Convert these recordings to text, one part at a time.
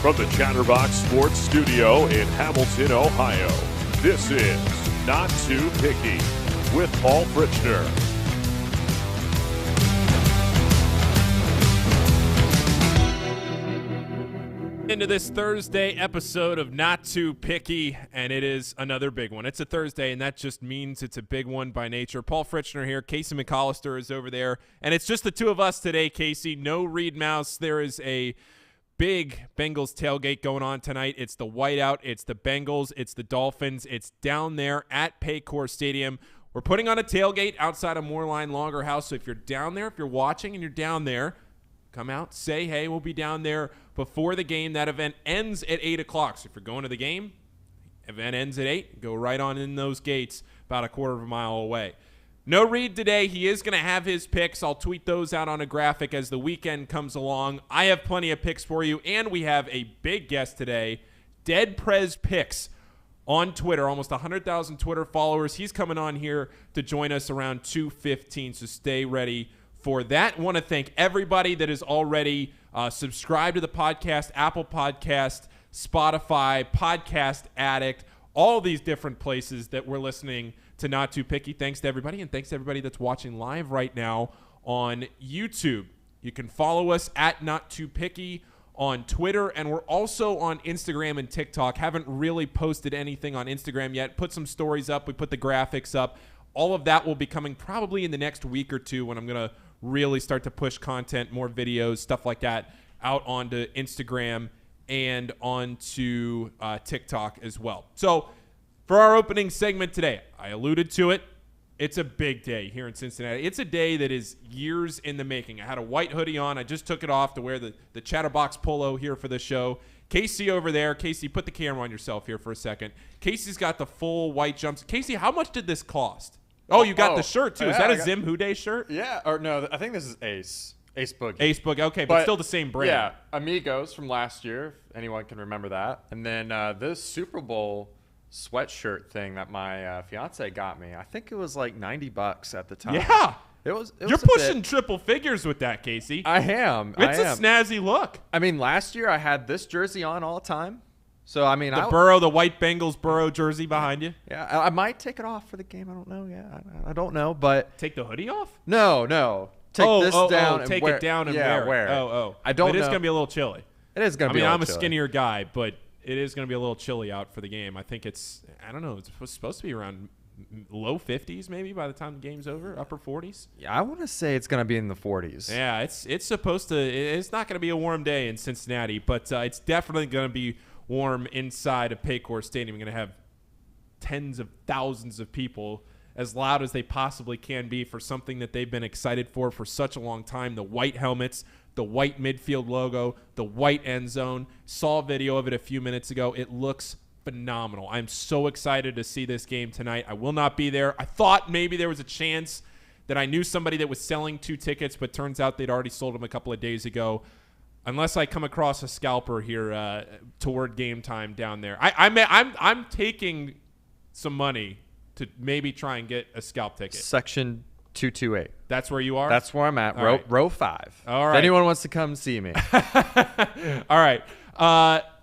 From the Chatterbox Sports Studio in Hamilton, Ohio, this is Not Too Picky with Paul Fritchner. Into this Thursday episode of Not Too Picky, and it is another big one. It's a Thursday, and that just means it's a big one by nature. Paul Fritchner here. Casey McAllister is over there, and it's just the two of us today, Casey. No Reed Mouse. There is a big Bengals tailgate going on tonight. It's the whiteout. It's the Bengals. It's the Dolphins. It's down there at Paycor Stadium. We're putting on a tailgate outside of Moorline Longer House, so if you're down there, if you're watching and you're down there, come out, say hey. We'll be down there before the game. That event ends at 8 o'clock. So if you're going to the game, event ends at 8. Go right on in those gates about a quarter of a mile away. No Reed today. He is going to have his picks. I'll tweet those out on a graphic as the weekend comes along. I have plenty of picks for you, and we have a big guest today, Dead Prez Picks on Twitter. Almost 100,000 Twitter followers. He's coming on here to join us around 2:15, so stay ready for that. I want to thank everybody that is already subscribed to the podcast, Apple Podcast, Spotify, Podcast Addict, all these different places that we're listening to Not Too Picky. Thanks to everybody, and thanks to everybody that's watching live right now on YouTube. You can follow us at Not Too Picky on Twitter, and we're also on Instagram and TikTok. Haven't really posted anything on Instagram yet. Put some stories up. We put the graphics up. All of that will be coming probably in the next week or two when I'm going to really start to push content, more videos, stuff like that, out onto Instagram and onto TikTok as well. So for our opening segment today, I alluded to it. It's a big day here in Cincinnati. It's a day that is years in the making. I had a white hoodie on. I just took it off to wear the Chatterbox polo here for the show. Casey over there. Casey, put the camera on yourself here for a second. Casey's got the full white jumpsuit. Casey, how much did this cost? Oh, you got the shirt, too. Is that a Zim Houday shirt? Yeah. Or no, I think this is Ace. Ace Boogie. Ace Boogie. Okay, but still the same brand. Yeah. Amigos from last year, if anyone can remember that. And then this Super Bowl sweatshirt thing that my fiance got me. I think it was like $90 at the time. Yeah. It was You're pushing triple figures with that, Casey. I am. It's a snazzy look. I mean, last year I had this jersey on all the time. So, I mean, the white Bengals Burrow jersey behind you. Yeah, I might take it off for the game. I don't know. Yeah, I don't know, but take the hoodie off? No. Take this down. Take it down and wear it. I don't know. It is going to be a little chilly. It is going to be a little chilly. I'm a skinnier guy, but it is going to be a little chilly out for the game. I think it's supposed to be around low 50s maybe by the time the game's over, upper 40s. Yeah, I want to say it's going to be in the 40s. Yeah, it's supposed to. It's not going to be a warm day in Cincinnati, but it's definitely going to be warm inside of Paycor Stadium. We're going to have tens of thousands of people, as loud as they possibly can be, for something that they've been excited for such a long time. The white helmets, the white midfield logo, the white end zone. Saw a video of it a few minutes ago. It looks phenomenal. I'm so excited to see this game tonight. I will not be there. I thought maybe there was a chance that I knew somebody that was selling 2 tickets, but turns out they'd already sold them a couple of days ago. Unless I come across a scalper here toward game time down there. I'm taking some money to maybe try and get a scalp ticket. Section 228. That's where you are? That's where I'm at. Row 5. All right. If anyone wants to come see me. All right.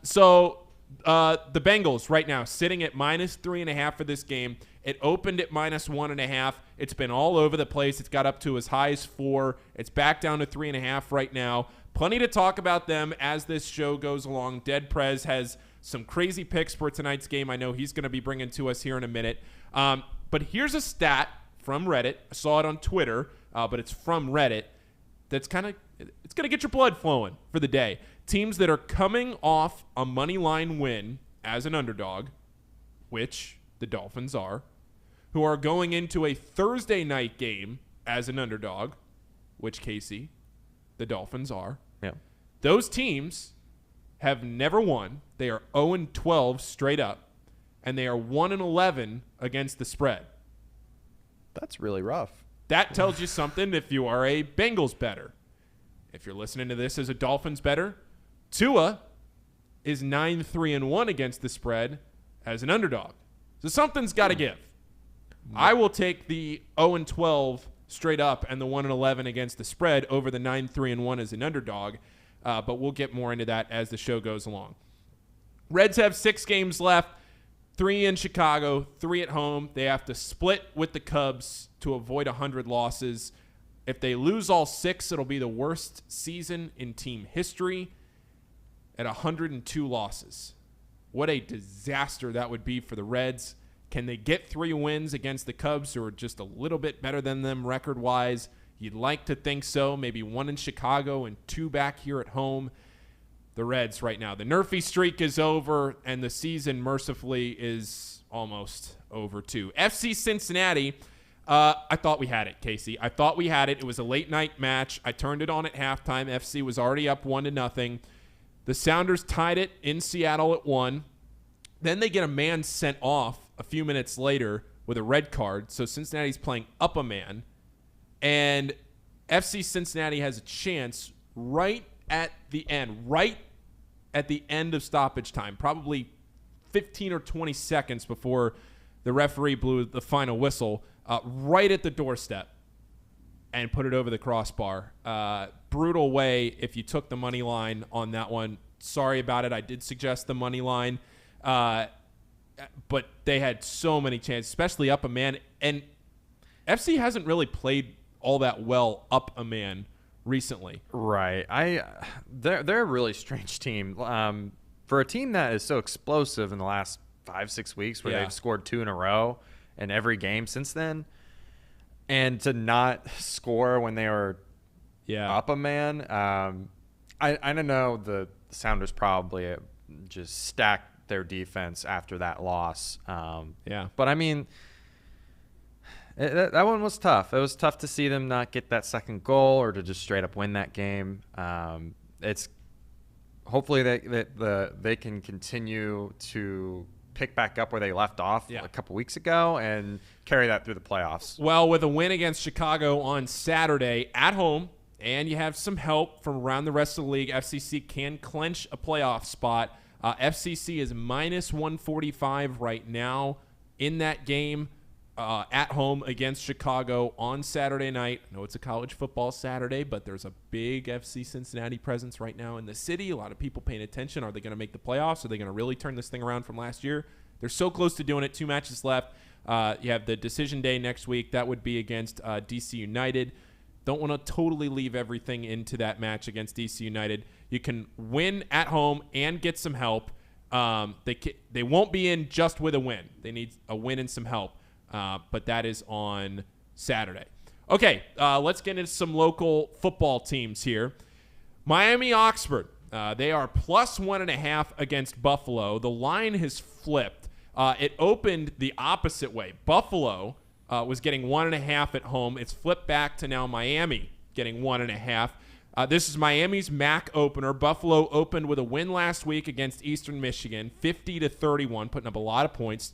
So the Bengals right now sitting at -3.5 for this game. It opened at -1.5. It's been all over the place. It's got up to as high as 4. It's back down to 3.5 right now. Plenty to talk about them as this show goes along. Dead Prez has some crazy picks for tonight's game. I know he's going to be bringing to us here in a minute. But here's a stat from Reddit. I saw it on Twitter, but it's from Reddit. It's going to get your blood flowing for the day. Teams that are coming off a money line win as an underdog, which the Dolphins are, who are going into a Thursday night game as an underdog, which, Casey, the Dolphins are. Yeah. Those teams have never won. They are 0-12 straight up, and they are 1-11 against the spread. That's really rough. That tells you something if you are a Bengals bettor. If you're listening to this as a Dolphins bettor, Tua is 9-3-1 against the spread as an underdog. So something's got to give. I will take the 0-12 straight up and the 1-11 against the spread over the 9-3-1 as an underdog. but we'll get more into that as the show goes along. Reds have 6 games left, 3 in Chicago, 3 at home. They have to split with the Cubs to avoid 100 losses. If they lose all 6, it'll be the worst season in team history at 102 losses. What a disaster that would be for the Reds. Can they get 3 wins against the Cubs, who are just a little bit better than them record-wise? You'd like to think so. Maybe 1 in Chicago and 2 back here at home. The Reds right now. The Nerfy streak is over, and the season mercifully is almost over too. FC Cincinnati, I thought we had it, Casey. I thought we had it. It was a late-night match. I turned it on at halftime. FC was already up 1-0. The Sounders tied it in Seattle at 1. Then they get a man sent off a few minutes later with a red card. So Cincinnati's playing up a man. And FC Cincinnati has a chance right at the end of stoppage time, probably 15 or 20 seconds before the referee blew the final whistle, right at the doorstep, and put it over the crossbar. Brutal way if you took the money line on that one. Sorry about it. I did suggest the money line. But they had so many chances, especially up a man. And FC hasn't really played all that well up a man recently. Right. They're a really strange team. For a team that is so explosive in the last 5-6 weeks, where they've scored 2 in a row in every game since then, and to not score when they were up a man. I don't know. The Sounders probably just stacked their defense after that loss. But I mean, that one was tough. It was tough to see them not get that second goal or to just straight up win that game. It's hopefully they can continue to pick back up where they left off a couple weeks ago and carry that through the playoffs. Well, with a win against Chicago on Saturday at home, and you have some help from around the rest of the league, FCC can clinch a playoff spot. FCC is minus 145 right now in that game at home against Chicago on Saturday night. I know it's a college football Saturday, but there's a big FC Cincinnati presence right now in the city. A lot of people paying attention. Are they going to make the playoffs? Are they going to really turn this thing around from last year? They're so close to doing it. 2 matches left. You have the decision day next week. That would be against DC United. Don't want to totally leave everything into that match against DC United. You can win at home and get some help. They won't be in just with a win. They need a win and some help. But that is on Saturday. Okay, let's get into some local football teams here. Miami-Oxford. They are plus 1.5 against Buffalo. The line has flipped. It opened the opposite way. Buffalo was getting 1.5 at home. It's flipped back to now Miami getting 1.5. This is Miami's MAC opener. Buffalo opened with a win last week against Eastern Michigan, 50-31, putting up a lot of points.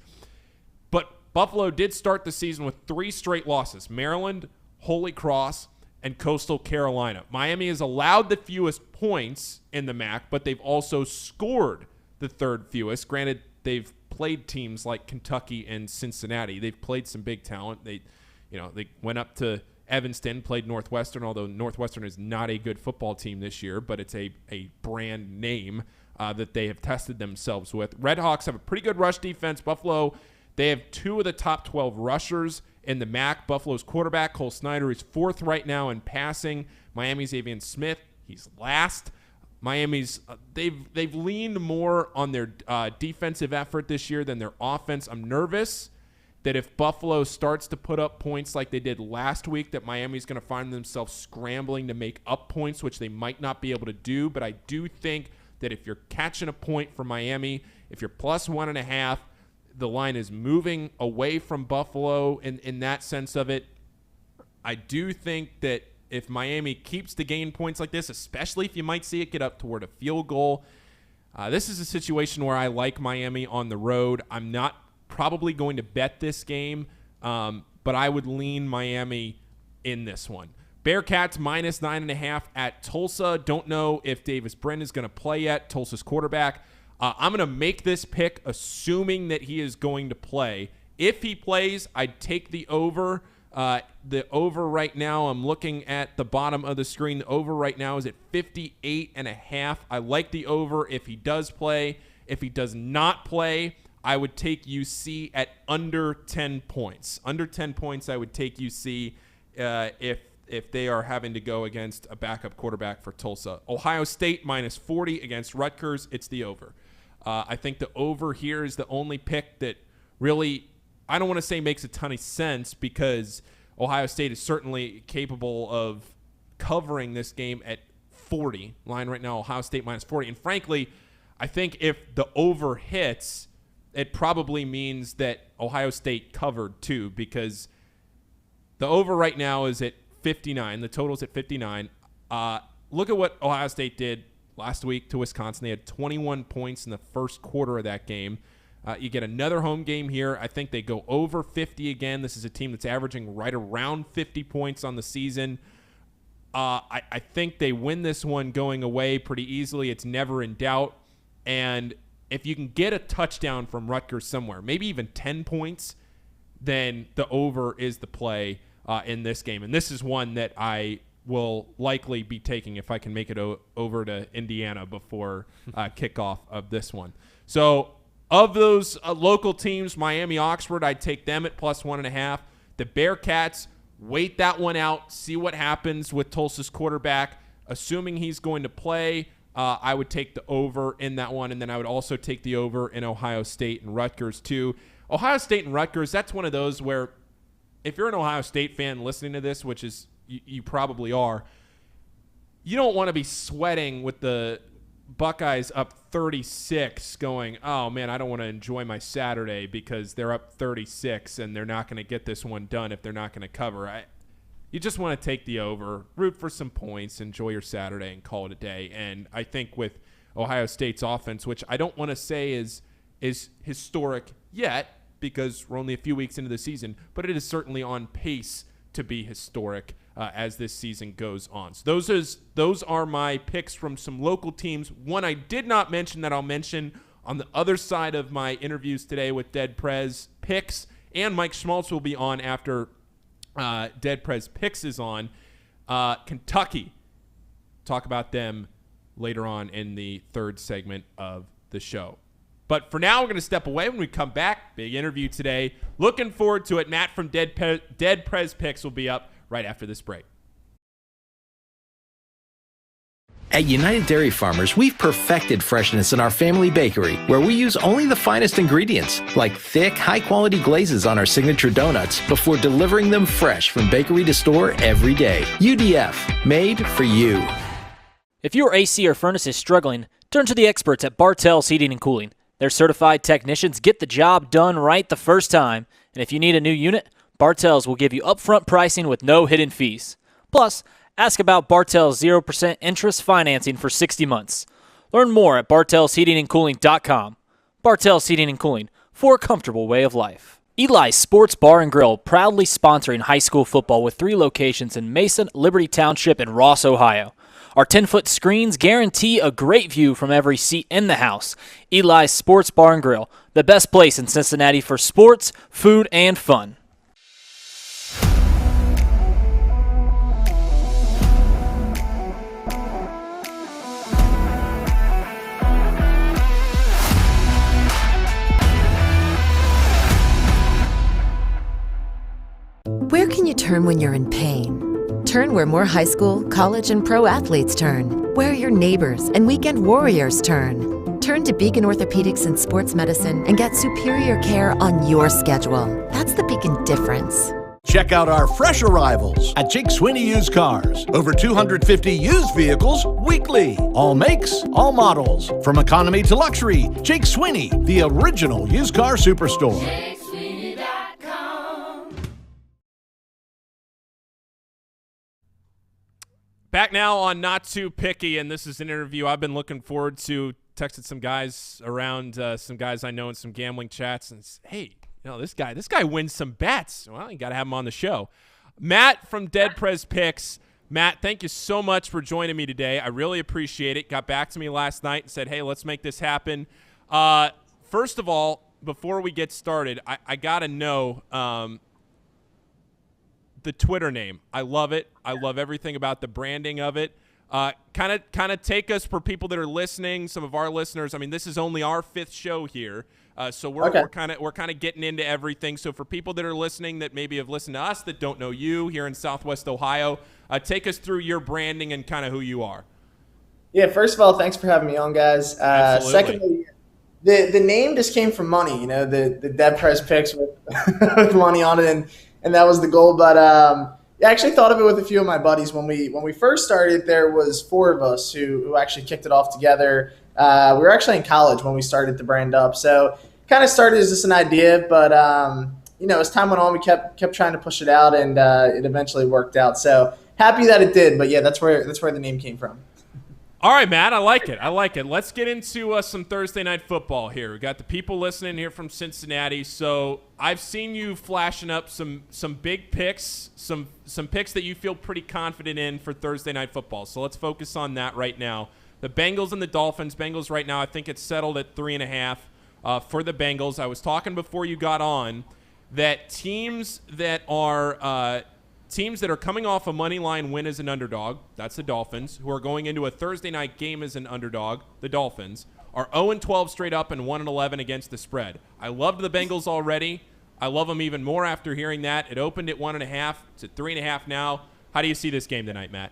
But Buffalo did start the season with 3 straight losses: Maryland, Holy Cross, and Coastal Carolina. Miami has allowed the fewest points in the MAC, but they've also scored the 3rd fewest. Granted, they've played teams like Kentucky and Cincinnati. They've played some big talent. They went up to Evanston, played Northwestern, although Northwestern is not a good football team this year, but it's a brand name that they have tested themselves with. Redhawks have a pretty good rush defense. Buffalo, they have 2 of the top 12 rushers in the MAC. Buffalo's quarterback, Cole Snyder, is 4th right now in passing. Miami's Avian Smith, he's last. Miami's they've leaned more on their defensive effort this year than their offense. I'm nervous that if Buffalo starts to put up points like they did last week, that Miami's going to find themselves scrambling to make up points, which they might not be able to do. But I do think that if you're catching a point for Miami, if you're plus 1.5, the line is moving away from Buffalo in that sense of it. I do think that if Miami keeps to gain points like this, especially if you might see it get up toward a field goal, this is a situation where I like Miami on the road. I'm not probably going to bet this game, but I would lean Miami in this one. Bearcats minus 9.5 at Tulsa. Don't know if Davis Brin is going to play yet, Tulsa's quarterback. I'm going to make this pick assuming that he is going to play. If he plays, I'd take the over. The over right now, I'm looking at the bottom of the screen. The over right now is at 58.5. I like the over if he does play. If he does not play, I would take UC at under 10 points. Under 10 points, I would take UC if they are having to go against a backup quarterback for Tulsa. Ohio State minus 40 against Rutgers. It's the over. I think the over here is the only pick that really, I don't want to say makes a ton of sense, because Ohio State is certainly capable of covering this game at 40. Line right now, Ohio State minus 40. And frankly, I think if the over hits, it probably means that Ohio State covered too, because the over right now is at 59. The total's at 59. Look at what Ohio State did last week to Wisconsin. They had 21 points in the first quarter of that game. You get another home game here. I think they go over 50 again. This is a team that's averaging right around 50 points on the season. I think they win this one going away pretty easily. It's never in doubt. And if you can get a touchdown from Rutgers somewhere, maybe even 10 points, then the over is the play in this game. And this is one that I will likely be taking if I can make it over to Indiana before kickoff of this one. So of those local teams, Miami, Oxford, I'd take them at plus 1.5. The Bearcats, wait that one out, see what happens with Tulsa's quarterback. Assuming he's going to play, I would take the over in that one, and then I would also take the over in Ohio State and Rutgers too. Ohio State and Rutgers, that's one of those where if you're an Ohio State fan listening to this, which is you probably are, you don't want to be sweating with the Buckeyes up 36 going, oh, man, I don't want to enjoy my Saturday because they're up 36 and they're not going to get this one done if they're not going to cover. You just want to take the over, root for some points, enjoy your Saturday, and call it a day. And I think with Ohio State's offense, which I don't want to say is historic yet because we're only a few weeks into the season, but it is certainly on pace to be historic as this season goes on. So those are my picks from some local teams. One I did not mention that I'll mention on the other side of my interviews today with Dead Prez picks, and Mike Schmaltz will be on after Dead Prez picks is on. Kentucky. Talk about them later on in the third segment of the show. But for now, we're going to step away. When we come back, big interview today. Looking forward to it. Matt from Dead Prez Picks will be up right after this break. At United Dairy Farmers, we've perfected freshness in our family bakery, where we use only the finest ingredients, like thick, high-quality glazes on our signature donuts, before delivering them fresh from bakery to store every day. UDF, made for you. If your AC or furnace is struggling, turn to the experts at Bartell's Heating and Cooling. Their certified technicians get the job done right the first time. And if you need a new unit, Bartell's will give you upfront pricing with no hidden fees. Plus, ask about Bartell's 0% interest financing for 60 months. Learn more at bartellsheatingandcooling.com. Bartell's Heating and Cooling, for a comfortable way of life. Eli's Sports Bar and Grill, proudly sponsoring high school football with 3 locations in Mason, Liberty Township, and Ross, Ohio. Our 10-foot screens guarantee a great view from every seat in the house. Eli's Sports Bar and Grill, the best place in Cincinnati for sports, food, and fun. Where can you turn when you're in pain? Turn where more high school, college, and pro athletes turn. Where your neighbors and weekend warriors turn. Turn to Beacon Orthopedics and Sports Medicine and get superior care on your schedule. That's the Beacon difference. Check out our fresh arrivals at Jake Swinney Used Cars. Over 250 used vehicles weekly. All makes, all models. From economy to luxury, Jake Swinney, the original used car superstore. Back now on Not Too Picky, and this is an interview I've been looking forward to. Texted some guys around, some guys I know in some gambling chats, and hey, you know, this guy wins some bets. Well, you got to have him on the show. Matt from Dead Prez Picks. Matt, thank you so much for joining me today. I really appreciate it. Got back to me last night and said, hey, let's make this happen. First of all, before we get started, I got to know, the Twitter name. I love it. I love everything about the branding of it. Kind of take us, for people that are listening, some of our listeners. I mean, this is only our 5th show here, so we're kind of getting into everything. So for people that are listening that maybe have listened to us that don't know you here in Southwest Ohio, take us through your branding and kind of who you are. Yeah, first of all, thanks for having me on, guys. Secondly, the name just came from money. The Dead Prez picks with, with money on it, and that was the goal. But I actually thought of it with a few of my buddies. When we first started, there was 4 of us who actually kicked it off together. We were actually in college when we started the brand up, so kind of started as just an idea. But as time went on, we kept trying to push it out, and it eventually worked out. So happy that it did. But yeah, that's where the name came from. All right, Matt, I like it. Let's get into some Thursday night football here. We got the people listening here from Cincinnati. So I've seen you flashing up some big picks, some picks that you feel pretty confident in for Thursday night football. So let's focus on that right now. The Bengals and the Dolphins. Bengals right now, I think it's settled at 3.5 for the Bengals. I was talking before you got on that teams that are coming off a money line win as an underdog, that's the Dolphins, who are going into a Thursday night game as an underdog, the Dolphins, are 0-12 straight up and 1-11 against the spread. I loved the Bengals already. I love them even more after hearing that. It opened at 1.5. It's at 3.5 now. How do you see this game tonight, Matt?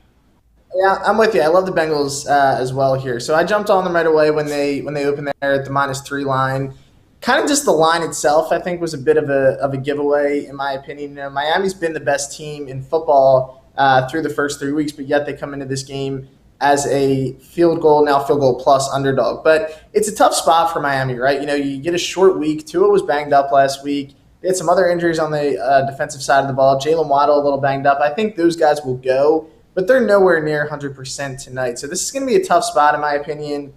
Yeah, I'm with you. I love the Bengals as well here. So I jumped on them right away when they opened there at the -3 line. Kind of just the line itself, I think, was a bit of a giveaway, in my opinion. Miami's been the best team in football through the first 3 weeks, but yet they come into this game as a field goal plus underdog. But it's a tough spot for Miami, right? You get a short week. Tua was banged up last week. They had some other injuries on the defensive side of the ball. Jalen Waddle a little banged up. I think those guys will go, but they're nowhere near 100% tonight. So this is going to be a tough spot, in my opinion,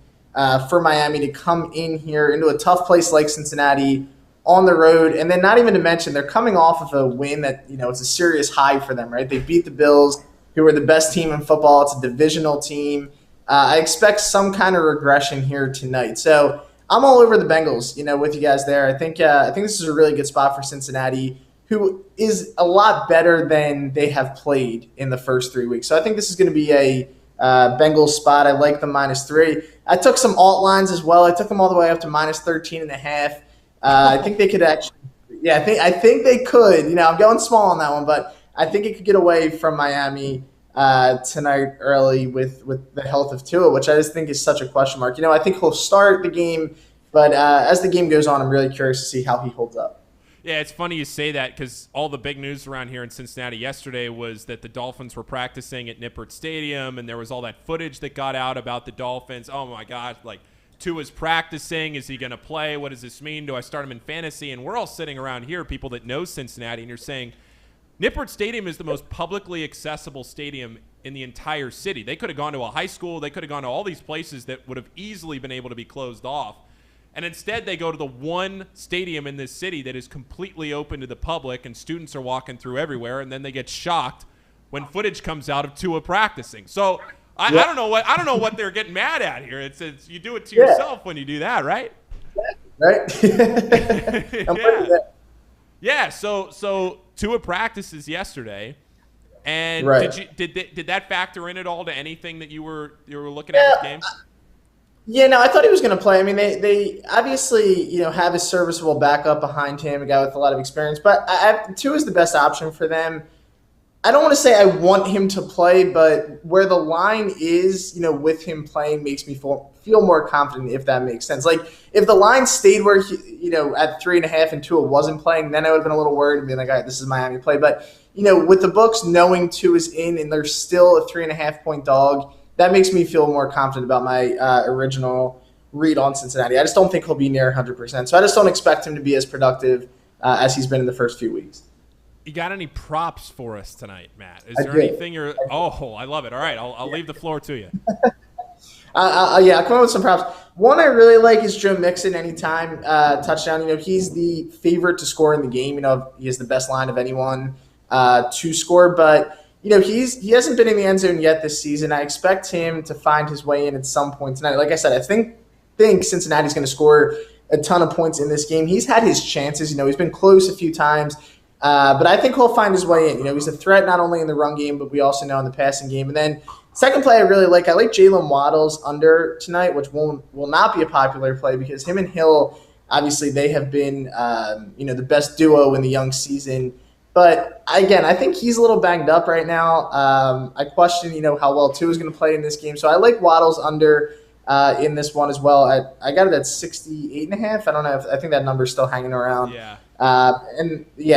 for Miami to come in here into a tough place like Cincinnati on the road. And then not even to mention, they're coming off of a win that, it's a serious high for them, right? They beat the Bills, who are the best team in football. It's a divisional team. I expect some kind of regression here tonight. So I'm all over the Bengals, with you guys there. I think this is a really good spot for Cincinnati, who is a lot better than they have played in the first 3 weeks. So I think this is going to be a Bengals spot. I like the -3. I took some alt lines as well. I took them all the way up to -13.5. I think they could actually, I think they could. I'm going small on that one, but I think it could get away from Miami tonight early with the health of Tua, which I just think is such a question mark. I think he'll start the game, but as the game goes on, I'm really curious to see how he holds up. Yeah, it's funny you say that because all the big news around here in Cincinnati yesterday was that the Dolphins were practicing at Nippert Stadium, and there was all that footage that got out about the Dolphins. Oh, my gosh, Tua's practicing. Is he going to play? What does this mean? Do I start him in fantasy? And we're all sitting around here, people that know Cincinnati, and you're saying Nippert Stadium is the most publicly accessible stadium in the entire city. They could have gone to a high school. They could have gone to all these places that would have easily been able to be closed off. And instead, they go to the one stadium in this city that is completely open to the public, and students are walking through everywhere, and then they get shocked when footage comes out of Tua practicing. So I don't know what they're getting mad at here. It's you do it to yourself when you do that, right? Right. Yeah. So Tua practices yesterday, and did that factor in at all to anything that you were looking at this game? Yeah, no, I thought he was going to play. I mean, they obviously, have a serviceable backup behind him, a guy with a lot of experience. But Tua is the best option for them. I don't want to say I want him to play, but where the line is, with him playing makes me feel more confident, if that makes sense. Like, if the line stayed where, at 3.5 and Tua wasn't playing, then I would have been a little worried and been like, all right, this is Miami play. But, with the books knowing Tua is in and they're still a 3.5-point dog, that makes me feel more confident about my original read on Cincinnati. I just don't think he'll be near 100%. So I just don't expect him to be as productive as he's been in the first few weeks. You got any props for us tonight, Matt? Is there anything you're – oh, I love it. All right, I'll leave the floor to you. I'll come up with some props. One I really like is Joe Mixon anytime touchdown. He's the favorite to score in the game. He has the best line of anyone to score, but – he hasn't been in the end zone yet this season. I expect him to find his way in at some point tonight. Like I said, I think Cincinnati's going to score a ton of points in this game. He's had his chances. He's been close a few times. But I think he'll find his way in. You know, he's a threat not only in the run game, but we also know in the passing game. And then second play I really like, I like Jalen Waddle's under tonight, which will not be a popular play because him and Hill, obviously they have been, the best duo in the young season. But again, I think he's a little banged up right now. I question, how well Tua is going to play in this game. So I like Waddle's under in this one as well. I got it at 68.5. I don't know I think that number's still hanging around. Yeah. I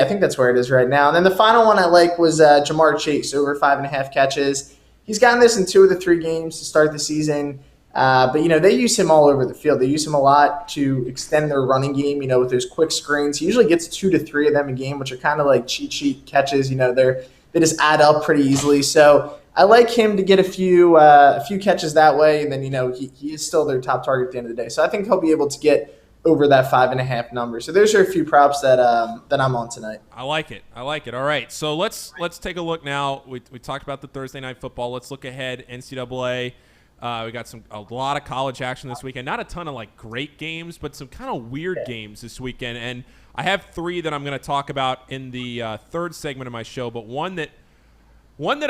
think that's where it is right now. And then the final one I like was Jamar Chase over 5.5 catches. He's gotten this in 2 of the 3 games to start the season. But they use him all over the field. They use him a lot to extend their running game, with those quick screens. He usually gets 2 to 3 of them a game, which are kind of like cheat sheet catches. They just add up pretty easily. So I like him to get a few catches that way. And then, he is still their top target at the end of the day. So I think he'll be able to get over that 5.5 number. So those are a few props that I'm on tonight. I like it. All right. So let's take a look now. We talked about the Thursday night football. Let's look ahead. NCAA. We got a lot of college action this weekend. Not a ton of great games, but some kind of weird games this weekend. And I have 3 that I'm going to talk about in the third segment of my show. But one that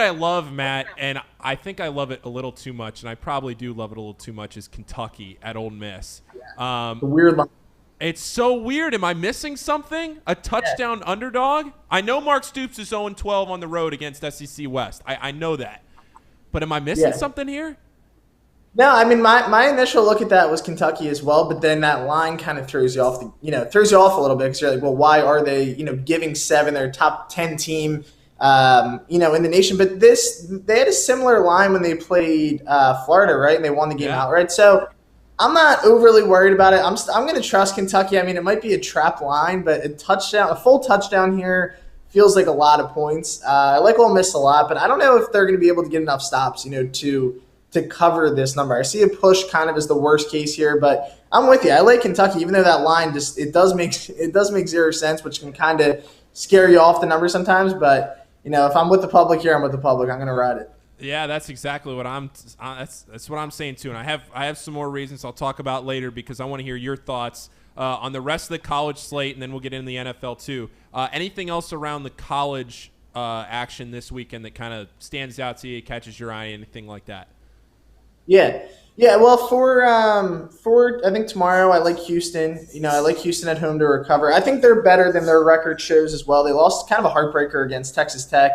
I love, Matt, and I think I love it a little too much, and I probably do love it a little too much, is Kentucky at Ole Miss. Weird line. It's so weird. Am I missing something? A touchdown underdog? I know Mark Stoops is 0-12 on the road against SEC West. I know that. But am I missing something here? No, I mean my initial look at that was Kentucky as well, but then that line kind of throws you off a little bit because you're like, well, why are they giving 7 their top 10 team in the nation? But they had a similar line when they played Florida, right? And they won the game outright. So I'm not overly worried about it. I'm going to trust Kentucky. I mean, it might be a trap line, but a full touchdown here feels like a lot of points. I like Ole Miss a lot, but I don't know if they're going to be able to get enough stops, to cover this number. I see a push kind of as the worst case here, but I'm with you. I like Kentucky, even though that line it does make 0 sense, which can kind of scare you off the number sometimes. But if I'm with the public here, I'm with the public. I'm going to ride it. Yeah, that's exactly what that's what I'm saying too. And I have some more reasons I'll talk about later because I want to hear your thoughts on the rest of the college slate, and then we'll get into the NFL too. Anything else around the college action this weekend that kind of stands out to you, catches your eye, anything like that? Yeah. Well, for I think tomorrow, I like Houston. I like Houston at home to recover. I think they're better than their record shows as well. They lost kind of a heartbreaker against Texas Tech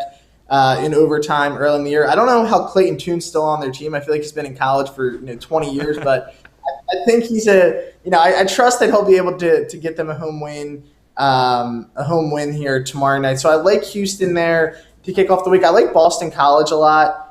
in overtime early in the year. I don't know how Clayton Tune's still on their team. I feel like he's been in college for 20 years, but I think he's I trust that he'll be able to get them a home win here tomorrow night. So I like Houston there to kick off the week. I like Boston College a lot.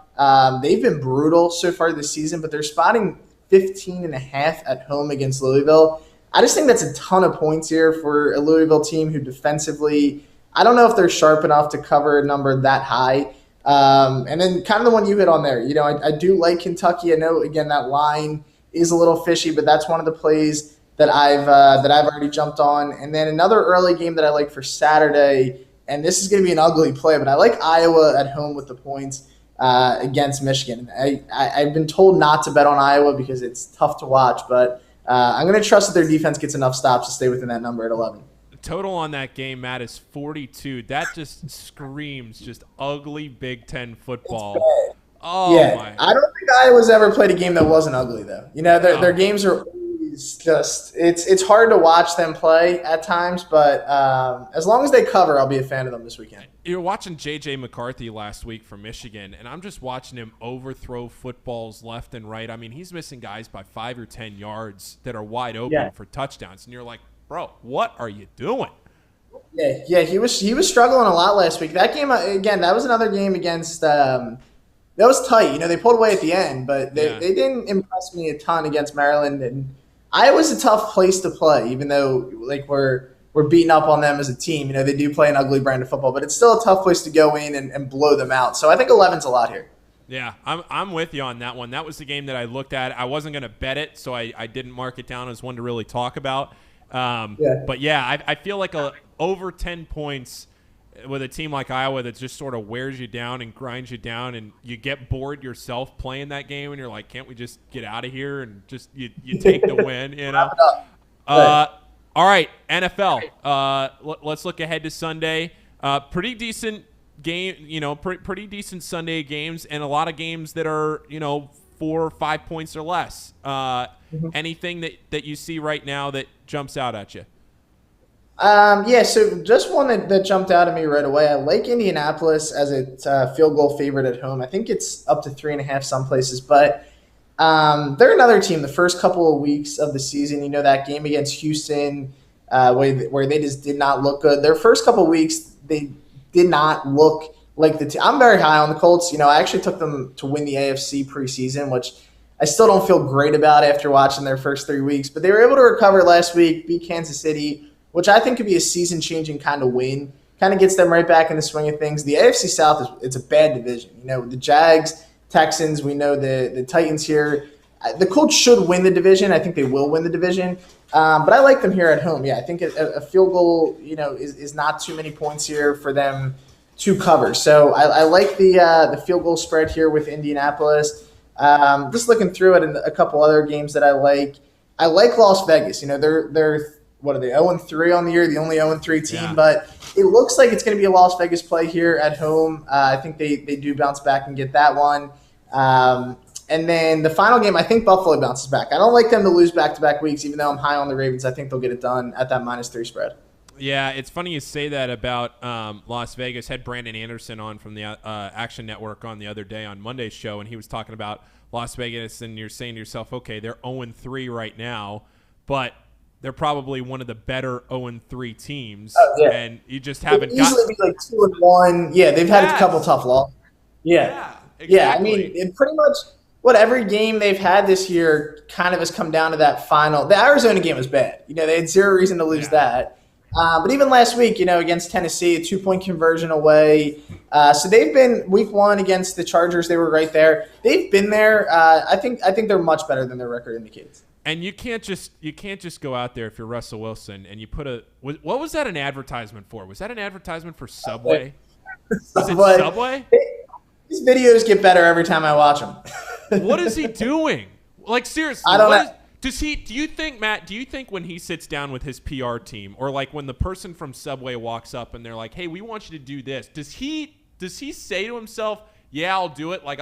They've been brutal so far this season, but they're spotting 15.5 at home against Louisville. I just think that's a ton of points here for a Louisville team who defensively, I don't know if they're sharp enough to cover a number that high. And then kind of the one you hit on there, I do like Kentucky. I know, again, that line is a little fishy, but that's one of the plays that I've already jumped on. And then another early game that I like for Saturday, and this is going to be an ugly play, but I like Iowa at home with the points against Michigan. I've been told not to bet on Iowa because it's tough to watch, but I'm going to trust that their defense gets enough stops to stay within that number at 11. The total on that game, Matt, is 42. That just screams just ugly Big Ten football. Oh, yeah. my. I don't think Iowa's ever played a game that wasn't ugly, though. Their games are always just it's hard to watch them play at times, but as long as they cover, I'll be a fan of them this weekend. You're watching J.J. McCarthy last week from Michigan, and I'm just watching him overthrow footballs left and right. I mean, he's missing guys by 5 or 10 yards that are wide open for touchdowns, and you're like, bro, what are you doing? Yeah, he was struggling a lot last week. That game, again, that was another game against that was tight. They pulled away at the end, but they didn't impress me a ton against Maryland. And Iowa's a tough place to play, even though we're beating up on them as a team. They do play an ugly brand of football, but it's still a tough place to go in and blow them out. So I think 11's a lot here. Yeah, I'm with you on that one. That was the game that I looked at. I wasn't going to bet it, so I didn't mark it down as one to really talk about. But yeah, I feel like over 10 points with a team like Iowa that just sort of wears you down and grinds you down, and you get bored yourself playing that game, and you're like, can't we just get out of here and just you take the win? All right, NFL. Let's look ahead to Sunday. Pretty decent game, pretty decent Sunday games, and a lot of games that are 4 or 5 points or less. Anything that you see right now that jumps out at you? So just one that jumped out at me right away. I like Indianapolis as a field goal favorite at home. I think it's up to 3.5 some places, but they're another team. The first couple of weeks of the season, that game against Houston, where they just did not look good. Their first couple of weeks, they did not look like the team. I'm very high on the Colts. I actually took them to win the AFC preseason, which I still don't feel great about after watching their first 3 weeks. But they were able to recover last week, beat Kansas City, which I think could be a season-changing kind of win. Kind of gets them right back in the swing of things. The AFC South, it's a bad division. The Jags, Texans, we know the Titans here. The Colts should win the division. I think they will win the division. But I like them here at home. Yeah, I think a field goal, is not too many points here for them to cover. So I like the field goal spread here with Indianapolis. Just looking through it and a couple other games that I like. I like Las Vegas. They're what are they, 0-3 on the year, the only 0-3 team. Yeah. But it looks like it's going to be a Las Vegas play here at home. I think they do bounce back and get that one. And then the final game, I think Buffalo bounces back. I don't like them to lose back-to-back weeks, even though I'm high on the Ravens. I think they'll get it done at that -3 spread. Yeah, it's funny you say that about Las Vegas. Had Brandon Anderson on from the Action Network on the other day on Monday's show, and he was talking about Las Vegas, and you're saying to yourself, okay, they're 0-3 right now, but they're probably one of the better 0-3 teams, and you just haven't got. Easily be like 2-1. Yeah, they've had a couple tough losses. Yeah, exactly. Yeah. I mean, it pretty much every game they've had this year kind of has come down to that final. The Arizona game was bad. They had zero reason to lose that. But even last week, against Tennessee, a 2-point conversion away. So they've been week 1 against the Chargers. They were right there. They've been there. I think they're much better than their record indicates. And you can't just go out there if you're Russell Wilson and you put what was that an advertisement for? Was that an advertisement for Subway? Was it Subway? These videos get better every time I watch them. What is he doing? Like, seriously, I don't know. Do you think, Matt, when he sits down with his PR team, or like when the person from Subway walks up and they're like, hey, we want you to do this, does he say to himself, yeah, I'll do it. Like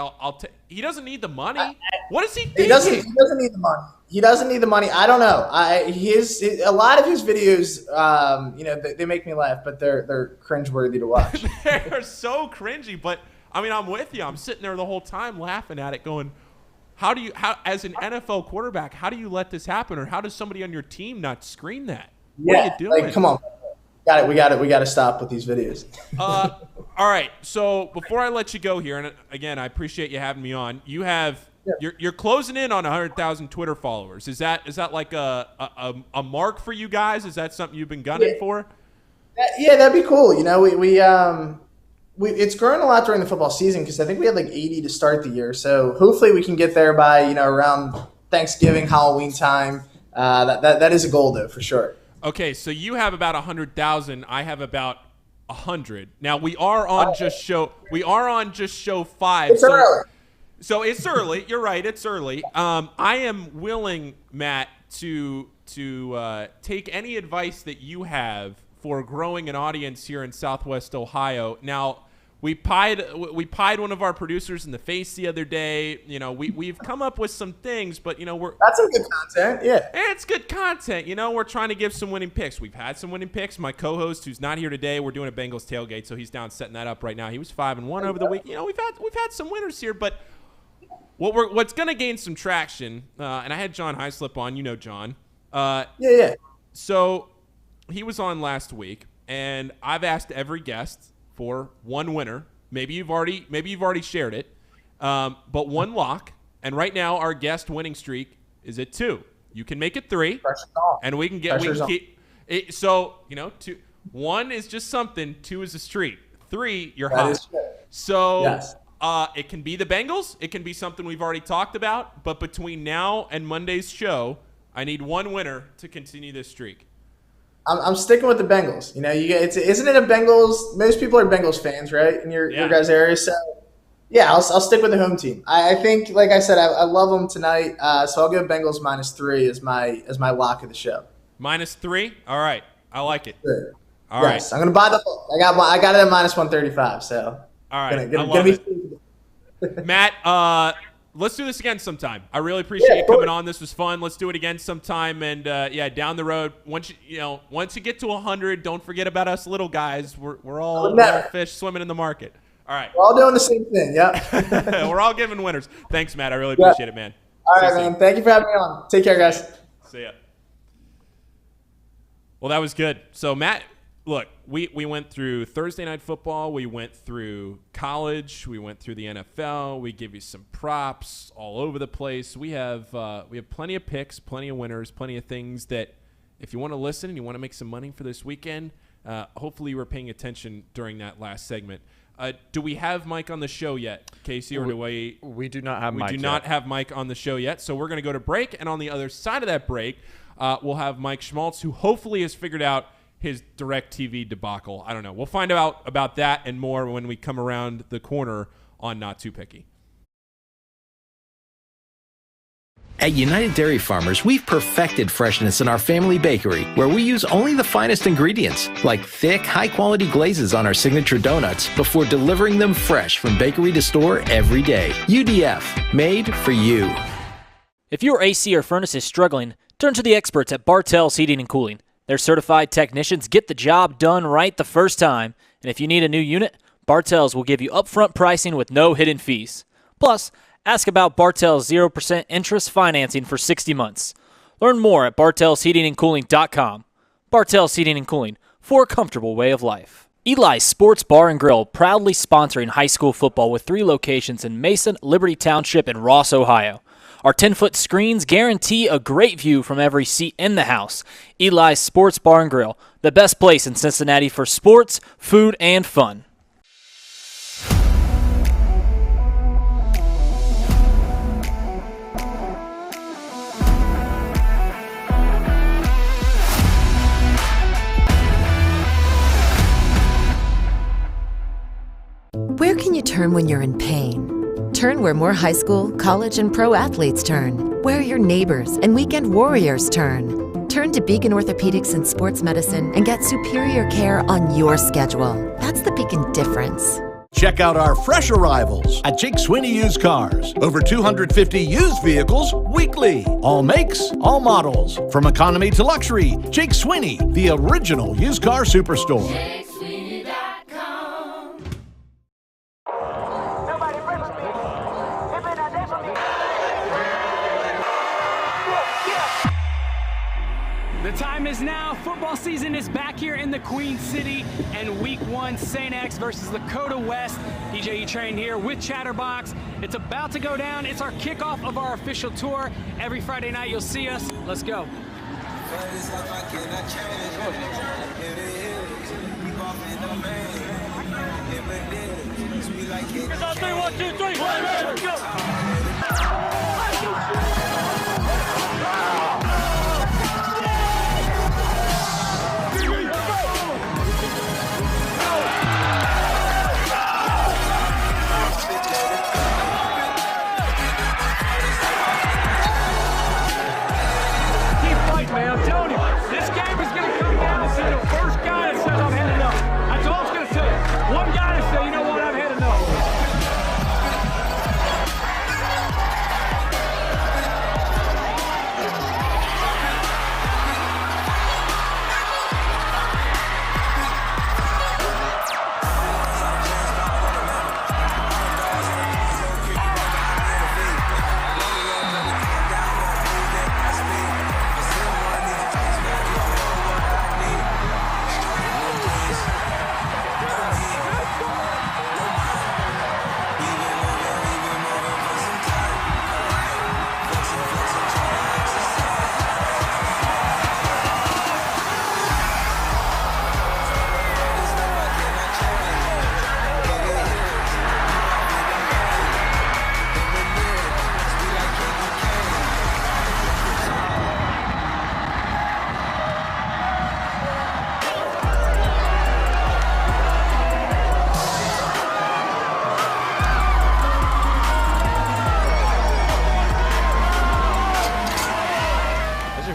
he doesn't need the money. What is he thinking? He doesn't need the money. He doesn't need the money. I don't know. A lot of his videos, they make me laugh, but they're cringeworthy to watch. They're so cringy. But I mean, I'm with you. I'm sitting there the whole time laughing at it, going, how as an NFL quarterback, how do you let this happen, or how does somebody on your team not screen that? What are you doing? Like, come on. We got to stop with these videos. All right. So before I let you go here, and again, I appreciate you having me on. You have you're closing in on 100,000 Twitter followers. Is that like a mark for you guys? Is that something you've been gunning for? Yeah, that'd be cool. We it's grown a lot during the football season because I think we had like 80 to start the year. So hopefully we can get there by around Thanksgiving, Halloween time. That is a goal though, for sure. Okay, so you have about 100,000. I have about 100. Now we are on just show 5. It's early. So it's early. You're right. It's early. I am willing, Matt, to take any advice that you have for growing an audience here in Southwest Ohio. Now, we pied one of our producers in the face the other day. We've come up with some things, but that's some good content. Yeah, it's good content. We're trying to give some winning picks. We've had some winning picks. My co-host, who's not here today, we're doing a Bengals tailgate, so he's down setting that up right now. He was 5-1 over the week. We've had some winners here, but what's going to gain some traction? And I had John Heislip on. John. Yeah. So he was on last week, and I've asked every guest for one winner. Maybe you've already shared it, but one lock. And right now, our guest winning streak is at 2. You can make it 3, and we can keep it. So 2, 1 is just something. 2 is a streak. 3, you're hot. So yes. It can be the Bengals. It can be something we've already talked about. But between now and Monday's show, I need one winner to continue this streak. I'm sticking with the Bengals. Isn't it a Bengals? Most people are Bengals fans, right? In your guys' area. So, yeah, I'll stick with the home team. I think, like I said, I love them tonight. So I'll go Bengals -3 as my lock of the show. -3? All right. I like it. Sure. All right. Yes, I'm gonna buy the hook. I got it at minus 135. So all right, gonna be Matt, let's do this again sometime. I really appreciate you coming on. This was fun. Let's do it again sometime. And down the road, once you get to 100, don't forget about us little guys. We're all fish swimming in the market. All right. We're all doing the same thing. Yep. We're all giving winners. Thanks, Matt. I really appreciate it, man. All right, man. Thank you for having me on. Take care, guys. See ya. Well, that was good. So, Matt, look, we went through Thursday Night Football. We went through college. We went through the NFL. We give you some props all over the place. We have plenty of picks, plenty of winners, plenty of things that if you want to listen and you want to make some money for this weekend, hopefully you were paying attention during that last segment. Do we have Mike on the show yet, Casey, or do we? We do not have Mike. We do not have Mike on the show yet, so we're going to go to break, and on the other side of that break, we'll have Mike Schmaltz, who hopefully has figured out his DirecTV debacle. I don't know. We'll find out about that and more when we come around the corner on Not Too Picky. At United Dairy Farmers, we've perfected freshness in our family bakery, where we use only the finest ingredients, like thick, high-quality glazes on our signature donuts, before delivering them fresh from bakery to store every day. UDF, made for you. If your AC or furnace is struggling, turn to the experts at Bartell's Heating and Cooling. Their certified technicians get the job done right the first time, and if you need a new unit, Bartell's will give you upfront pricing with no hidden fees. Plus, ask about Bartell's 0% interest financing for 60 months. Learn more at bartellsheatingandcooling.com. Bartell's Heating and Cooling, for a comfortable way of life. Eli's Sports Bar and Grill, proudly sponsoring high school football with 3 locations in Mason, Liberty Township, and Ross, Ohio. Our 10-foot screens guarantee a great view from every seat in the house. Eli's Sports Bar and Grill, the best place in Cincinnati for sports, food, and fun. Where can you turn when you're in pain? Turn where more high school, college, and pro athletes turn. Where your neighbors and weekend warriors turn. Turn to Beacon Orthopedics and Sports Medicine and get superior care on your schedule. That's the Beacon difference. Check out our fresh arrivals at Jake Sweeney Used Cars. Over 250 used vehicles weekly. All makes, all models. From economy to luxury, Jake Sweeney, the original used car superstore. The time is now. Football season is back here in the Queen City, and Week 1, St. X versus Lakota West. DJ trained here with Chatterbox. It's about to go down. It's our kickoff of our official tour. Every Friday night you'll see us. Let's go. It's on 3, 1, 2, 3. Let's go. Man, I'm telling you, this game is going to come down to the first guy that says I've had enough. That's all it's going to say. One guy to say, you know what, I've had enough.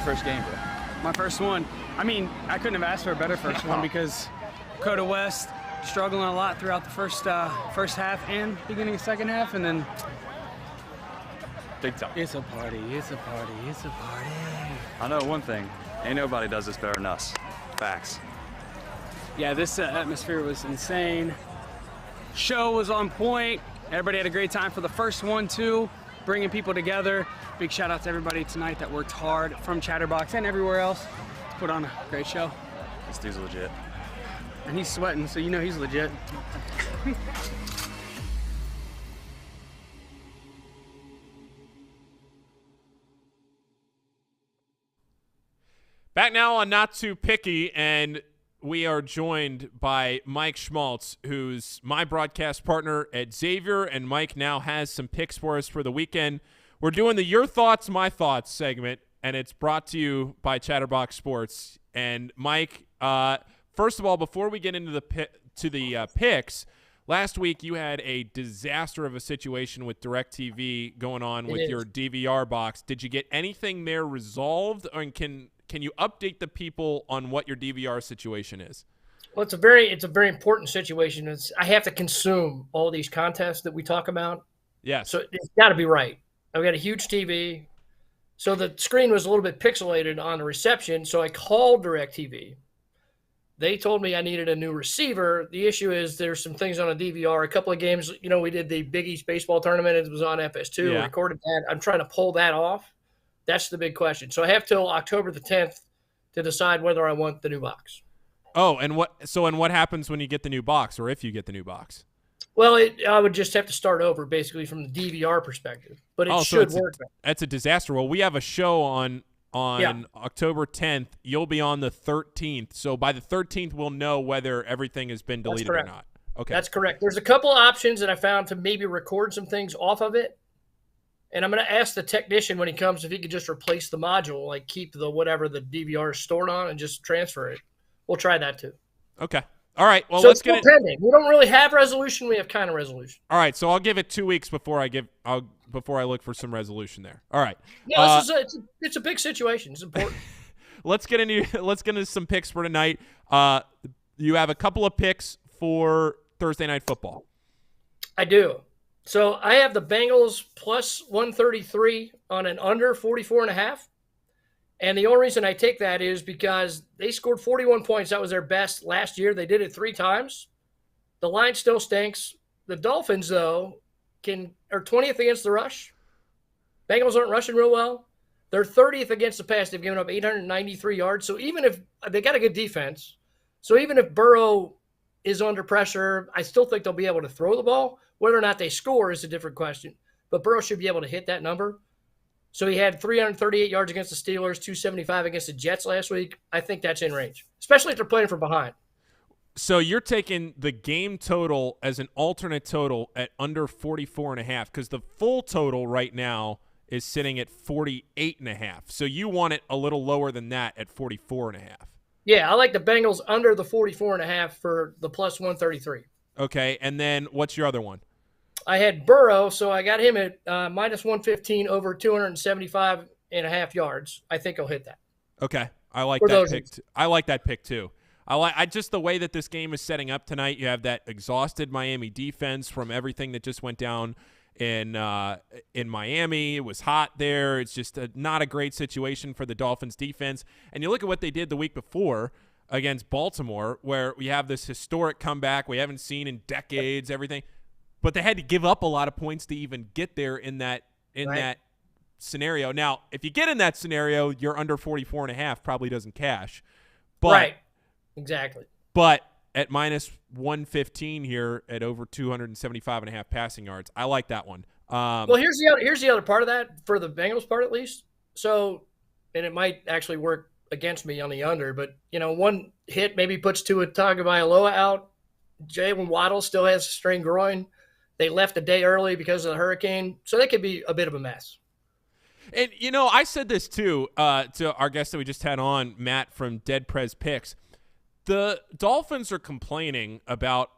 First game, bro. My first one. I mean, I couldn't have asked for a better first one because Coda West struggling a lot throughout the first half and beginning of second half, and then big time. It's a party. It's a party. It's a party. I know one thing. Ain't nobody does this better than us. Facts. Yeah, this atmosphere was insane. Show was on point. Everybody had a great time for the first one, too. Bringing people together. Big shout out to everybody tonight that worked hard from Chatterbox and everywhere else to put on a great show. This dude's legit. And he's sweating, so you know he's legit. Back now on Not Too Picky, and we are joined by Mike Schmaltz, who's my broadcast partner at Xavier, and Mike now has some picks for us for the weekend. We're doing the Your Thoughts, My Thoughts segment, and it's brought to you by Chatterbox Sports. And Mike, first of all, before we get into the picks, last week you had a disaster of a situation with DirecTV going on with your DVR box. Did you get anything there resolved, or can you update the people on what your DVR situation is? Well, it's a very important situation. I have to consume all these contests that we talk about. Yes. So it's got to be right. I've got a huge TV. So the screen was a little bit pixelated on the reception. So I called DirecTV. They told me I needed a new receiver. The issue is there's some things on a DVR. A couple of games, we did the Big East baseball tournament. It was on FS2. Yeah. Recorded that. I'm trying to pull that off. That's the big question. So I have till October the 10th to decide whether I want the new box. Oh, and what happens when you get the new box, or if you get the new box? Well, I would just have to start over, basically, from the DVR perspective. But it should work. That's a disaster. Well, we have a show on October 10th. You'll be on the 13th. So by the 13th, we'll know whether everything has been deleted or not. Okay. That's correct. There's a couple options that I found to maybe record some things off of it. And I'm going to ask the technician when he comes if he could just replace the module, like keep the whatever the DVR is stored on and just transfer it. We'll try that too. Okay. All right. Well, so let's get it. Pending. We don't really have resolution. We have kind of resolution. All right. So I'll give it 2 weeks before I look for some resolution there. All right. Yeah, it's a big situation. It's important. Let's get into some picks for tonight. You have a couple of picks for Thursday Night Football. I do. So I have the Bengals plus 133 on an under 44.5. And the only reason I take that is because they scored 41 points. That was their best last year. They did it 3 times. The line still stinks. The Dolphins, though, are 20th against the rush. Bengals aren't rushing real well. They're 30th against the pass. They've given up 893 yards. So even if they got a good defense, so even if Burrow is under pressure, I still think they'll be able to throw the ball. Whether or not they score is a different question. But Burrow should be able to hit that number. So he had 338 yards against the Steelers, 275 against the Jets last week. I think that's in range, especially if they're playing from behind. So you're taking the game total as an alternate total at under 44.5 because the full total right now is sitting at 48.5. So you want it a little lower than that at 44.5. Yeah, I like the Bengals under the 44.5 for the plus 133. Okay, and then what's your other one? I had Burrow, so I got him at minus 115 over 275.5 yards. I think he'll hit that. Okay, I like that pick. I like that pick too. I just the way that this game is setting up tonight. You have that exhausted Miami defense from everything that just went down in Miami. It was hot there. It's just not a great situation for the Dolphins defense. And you look at what they did the week before against Baltimore, where we have this historic comeback we haven't seen in decades. Everything. But they had to give up a lot of points to even get there in that scenario. Now, if you get in that scenario, you're under 44.5 probably doesn't cash. But, right. Exactly. But at minus 115 here at over 275.5 passing yards, I like that one. Well, here's the other part of that for the Bengals part at least. So, and it might actually work against me on the under, but one hit maybe puts Tua Tagovailoa out. Jalen Waddle still has a strained groin. They left a day early because of the hurricane, so they could be a bit of a mess. And, I said this, too, to our guest that we just had on, Matt from Dead Prez Picks. The Dolphins are complaining about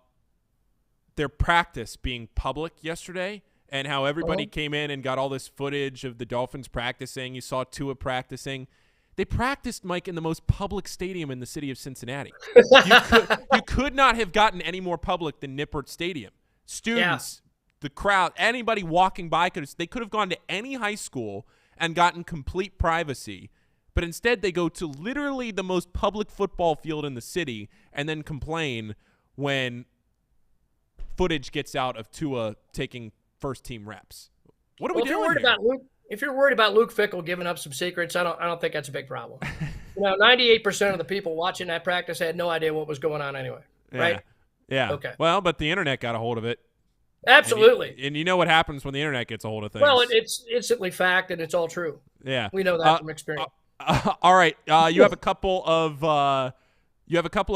their practice being public yesterday and how everybody came in and got all this footage of the Dolphins practicing. You saw Tua practicing. They practiced, Mike, in the most public stadium in the city of Cincinnati. You could not have gotten any more public than Nippert Stadium. Students, the crowd, anybody walking by they could have gone to any high school and gotten complete privacy. But instead, they go to literally the most public football field in the city and then complain when footage gets out of Tua taking first-team reps. What are we doing here? If you're worried about Luke Fickell giving up some secrets, I don't think that's a big problem. 98% of the people watching that practice had no idea what was going on anyway, right? Yeah. Okay. Well, but the internet got a hold of it. Absolutely. And you know what happens when the internet gets a hold of things. Well, it's instantly fact, and it's all true. Yeah. We know that from experience. All right. You have a couple of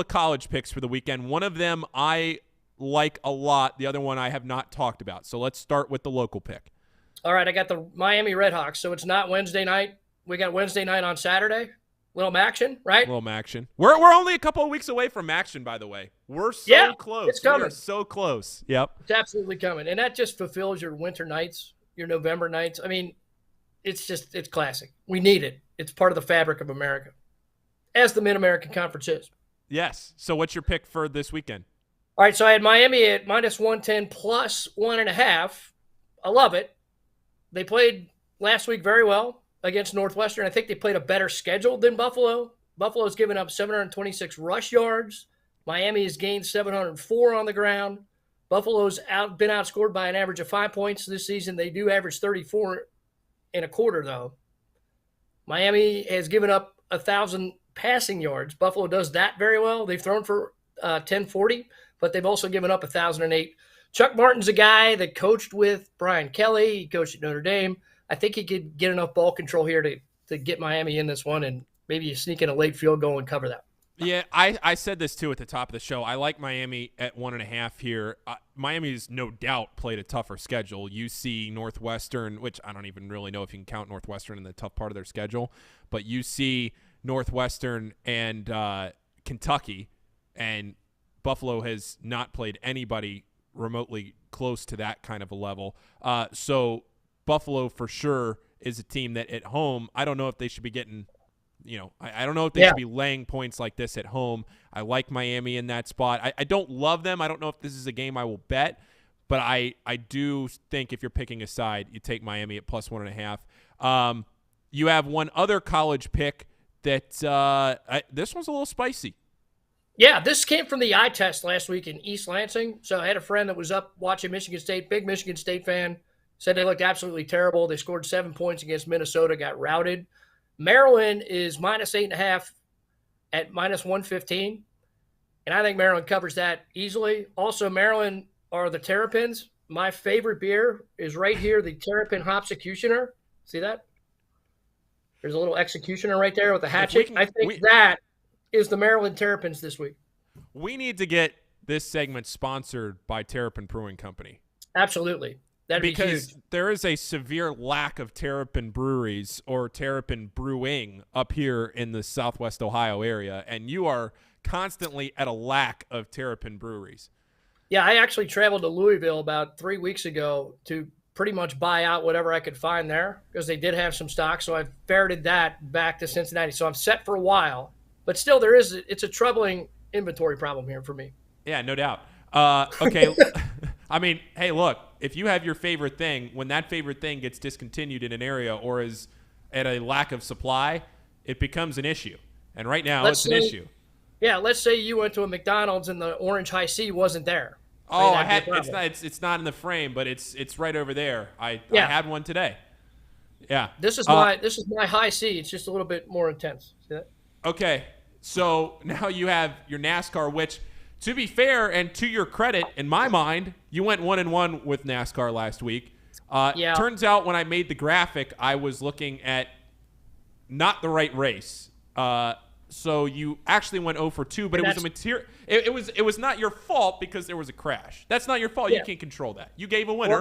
college picks for the weekend. One of them I like a lot. The other one I have not talked about. So let's start with the local pick. All right, I got the Miami Redhawks, so it's not Wednesday night. We got Wednesday night on Saturday. Little Maction, right? Little Maction. We're only a couple of weeks away from Maction, by the way. We're so close. It's coming. We are so close. Yep. It's absolutely coming. And that just fulfills your winter nights, your November nights. I mean, it's classic. We need it. It's part of the fabric of America, as the Mid-American Conference is. Yes. So what's your pick for this weekend? All right, so I had Miami at -110 plus 1.5. I love it. They played last week very well against Northwestern. I think they played a better schedule than Buffalo. Buffalo's given up 726 rush yards. Miami has gained 704 on the ground. Buffalo's been outscored by an average of 5 points this season. They do average 34.25, though. Miami has given up 1,000 passing yards. Buffalo does that very well. They've thrown for 1,040, but they've also given up 1,008. Chuck Martin's a guy that coached with Brian Kelly. He coached at Notre Dame. I think he could get enough ball control here to get Miami in this one and maybe sneak in a late field goal and cover that. Yeah, I said this too at the top of the show. I like Miami at 1.5 here. Miami's no doubt played a tougher schedule. UC, Northwestern, which I don't even really know if you can count Northwestern in the tough part of their schedule, but UC, Northwestern, and Kentucky, and Buffalo has not played anybody remotely close to that kind of a level. So Buffalo for sure is a team that at home, I don't know if they should be getting, I don't know if they should be laying points like this at home. I like Miami in that spot. I don't love them. I don't know if this is a game I will bet, but I do think if you're picking a side, you take Miami at plus 1.5. You have one other college pick that this one's a little spicy. Yeah, this came from the eye test last week in East Lansing. So I had a friend that was up watching Michigan State, big Michigan State fan, said they looked absolutely terrible. They scored 7 points against Minnesota, got routed. Maryland is -8.5 at -115, and I think Maryland covers that easily. Also, Maryland are the Terrapins. My favorite beer is right here, the Terrapin Hopsecutioner. See that? There's a little executioner right there with a hatchet. I think that is the Maryland Terrapins this week. We need to get this segment sponsored by Terrapin Brewing Company. Absolutely. That'd be huge. Because there is a severe lack of Terrapin breweries or Terrapin brewing up here in the Southwest Ohio area, and you are constantly at a lack of Terrapin breweries. Yeah, I actually traveled to Louisville about 3 weeks ago to pretty much buy out whatever I could find there because they did have some stock, so I've ferreted that back to Cincinnati. So I'm set for a while. But still, it's a troubling inventory problem here for me. Yeah, no doubt. Okay, I mean, hey, look, if you have your favorite thing, when that favorite thing gets discontinued in an area or is at a lack of supply, it becomes an issue. And right now, it's an issue. Yeah, let's say you went to a McDonald's and the Orange High C wasn't there. Oh, it's not in the frame, but it's right over there. I had one today. Yeah. This is my High C. It's just a little bit more intense. See that? Okay. So now you have your NASCAR, which, to be fair and to your credit, in my mind, you went 1-1 with NASCAR last week. Turns out when I made the graphic, I was looking at not the right race. So you actually went 0 for 2, but it was a material. It was not your fault because there was a crash. That's not your fault. Yeah. You can't control that. You gave a winner,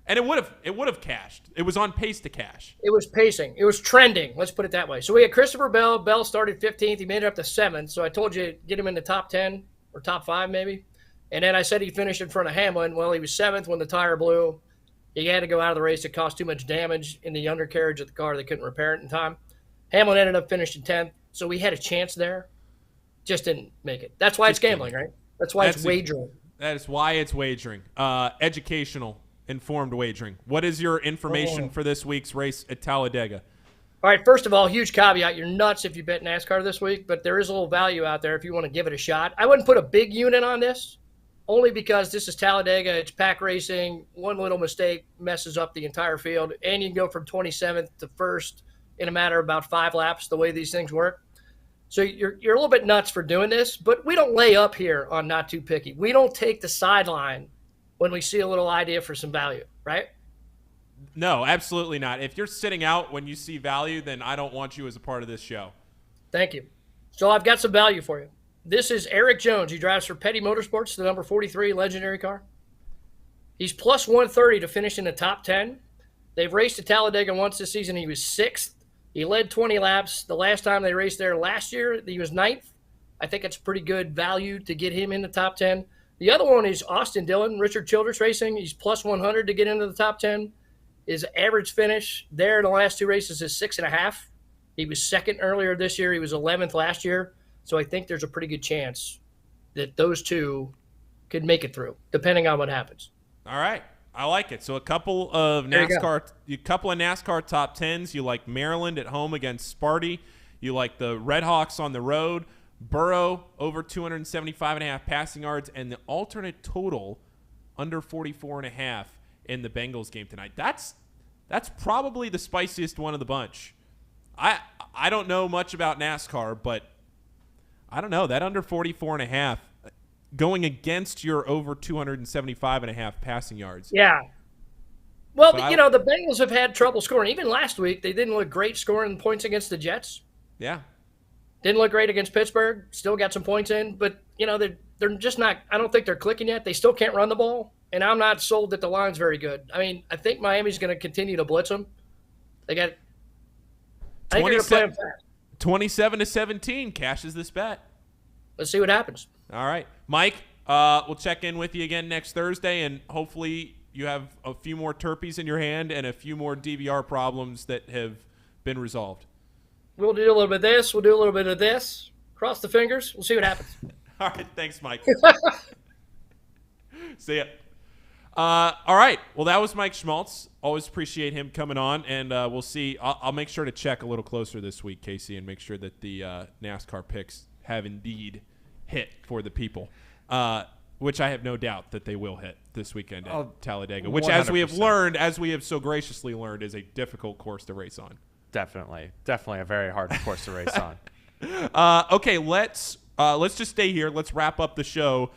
and it would have cashed. It was on pace to cash. It was pacing. It was trending. Let's put it that way. So we had Christopher Bell. Bell started 15th. He made it up to 7th. So I told you get him in the top 10 or top 5 maybe. And then I said he finished in front of Hamlin. Well, he was 7th when the tire blew. He had to go out of the race. It caused too much damage in the undercarriage of the car. They couldn't repair it in time. Hamlin ended up finishing 10th, so we had a chance there. Just didn't make it. That's why it's gambling, right? That's why it's wagering. That is why it's wagering. Educational, informed wagering. What is your information for this week's race at Talladega? All right, first of all, huge caveat. You're nuts if you bet NASCAR this week, but there is a little value out there if you want to give it a shot. I wouldn't put a big unit on this, only because this is Talladega. It's pack racing. One little mistake messes up the entire field, and you can go from 27th to 1st in a matter of about 5 laps, the way these things work. So you're a little bit nuts for doing this, but we don't lay up here on Not Too Picky. We don't take the sideline when we see a little idea for some value, right? No, absolutely not. If you're sitting out when you see value, then I don't want you as a part of this show. Thank you. So I've got some value for you. This is Eric Jones. He drives for Petty Motorsports, the number 43 legendary car. He's plus 130 to finish in the top 10. They've raced at Talladega once this season. He was 6th. He led 20 laps. The last time they raced there last year, he was 9th. I think it's pretty good value to get him in the top 10. The other one is Austin Dillon, Richard Childress Racing. He's plus 100 to get into the top 10. His average finish there in the last 2 races is 6.5. He was 2nd earlier this year. He was 11th last year. So I think there's a pretty good chance that those two could make it through, depending on what happens. All right. I like it. So a couple of NASCAR top 10s. You like Maryland at home against Sparty. You like the Red Hawks on the road. Burrow over 275.5 passing yards, and the alternate total under 44.5 in the Bengals game tonight. That's probably the spiciest one of the bunch. I don't know much about NASCAR, but I don't know. That under 44.5 going against your over 275.5 passing yards. Yeah. Well, the Bengals have had trouble scoring. Even last week, they didn't look great scoring points against the Jets. Yeah. Didn't look great against Pittsburgh. Still got some points in, but they're just not. I don't think they're clicking yet. They still can't run the ball, and I'm not sold that the line's very good. I mean, I think Miami's going to continue to blitz them. They got. I think they're going to play them fast. 27-17 cashes this bet. Let's see what happens. All right, Mike. We'll check in with you again next Thursday, and hopefully you have a few more turpees in your hand and a few more DVR problems that have been resolved. We'll do a little bit of this. We'll do a little bit of this. Cross the fingers. We'll see what happens. All right. Thanks, Mike. See ya. All right. Well, that was Mike Schmaltz. Always appreciate him coming on, and we'll see. I'll make sure to check a little closer this week, Casey, and make sure that the NASCAR picks have indeed hit for the people, which I have no doubt that they will hit this weekend at Talladega, which, 100%. As we have so graciously learned, is a difficult course to race on. Definitely a very hard course to race on. Okay, let's just stay here. Let's wrap up the show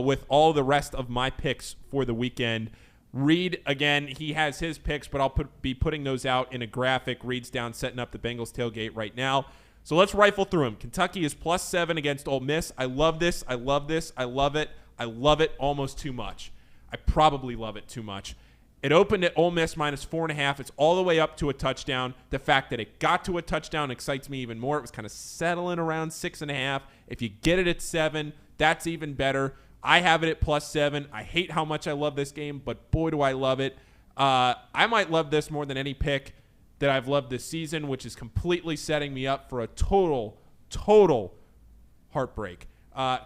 with all the rest of my picks for the weekend. Reed, again, he has his picks, but I'll be putting those out in a graphic. Reed's down setting up the Bengals tailgate right now. So let's rifle through them. Kentucky is +7 against Ole Miss. I love this. I love this. I love it. I love it almost too much. I probably love it too much. It opened at Ole Miss -4.5. It's all the way up to a touchdown. The fact that it got to a touchdown excites me even more. It was kind of settling around 6.5. If you get it at 7, that's even better. I have it at +7. I hate how much I love this game, but boy, do I love it. I might love this more than any pick that I've loved this season, which is completely setting me up for a total heartbreak.